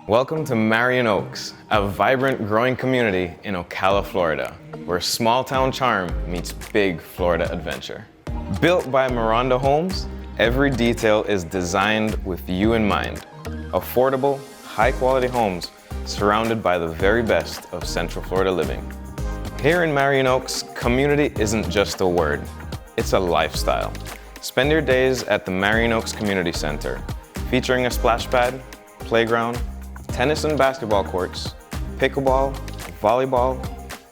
Welcome to Marion Oaks, a vibrant, growing community in Ocala, Florida, where small-town charm meets big Florida adventure. Built by Maronda Homes, every detail is designed with you in mind. Affordable, high-quality homes surrounded by the very best of Central Florida living. Here in Marion Oaks, community isn't just a word, it's a lifestyle. Spend your days at the Marion Oaks Community Center, featuring a splash pad, playground, tennis and basketball courts, pickleball, volleyball,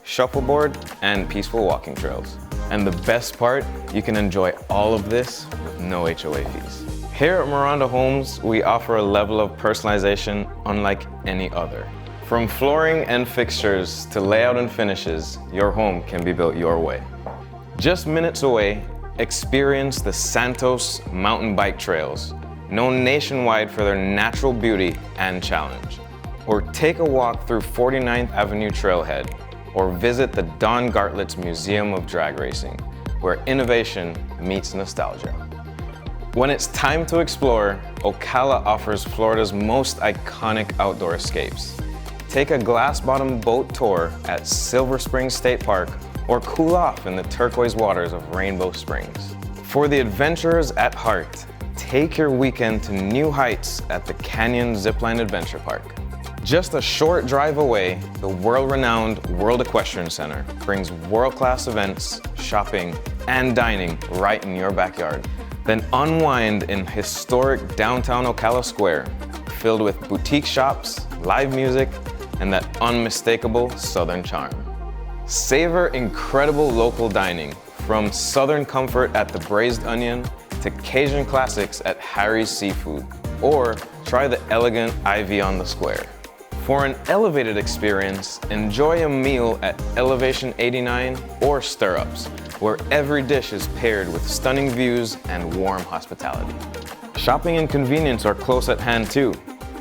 shuffleboard, and peaceful walking trails. And the best part, you can enjoy all of this with no HOA fees. Here at Maronda Homes, we offer a level of personalization unlike any other. From flooring and fixtures to layout and finishes, your home can be built your way. Just minutes away, experience the Santos mountain bike trails, known nationwide for their natural beauty and challenge. Or take a walk through 49th Avenue Trailhead, or visit the Don Gartlett's Museum of Drag Racing, where innovation meets nostalgia. When it's time to explore, Ocala offers Florida's most iconic outdoor escapes. Take a glass-bottom boat tour at Silver Springs State Park, or cool off in the turquoise waters of Rainbow Springs. For the adventurers at heart, take your weekend to new heights at the Canyon Zipline Adventure Park. Just a short drive away, the world-renowned World Equestrian Center brings world-class events, shopping, and dining right in your backyard. Then unwind in historic downtown Ocala Square, filled with boutique shops, live music, and that unmistakable Southern charm. Savor incredible local dining, from Southern comfort at the Braised Onion to Cajun classics at Harry's Seafood, or try the elegant Ivy on the Square. For an elevated experience, enjoy a meal at Elevation 89 or Stirrups, where every dish is paired with stunning views and warm hospitality. Shopping and convenience are close at hand too,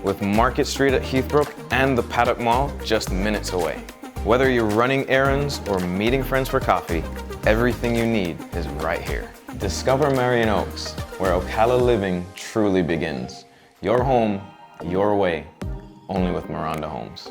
with Market Street at Heathbrook and the Paddock Mall just minutes away. Whether you're running errands or meeting friends for coffee, everything you need is right here. Discover Marion Oaks, where Ocala living truly begins. Your home, your way, only with Maronda Homes.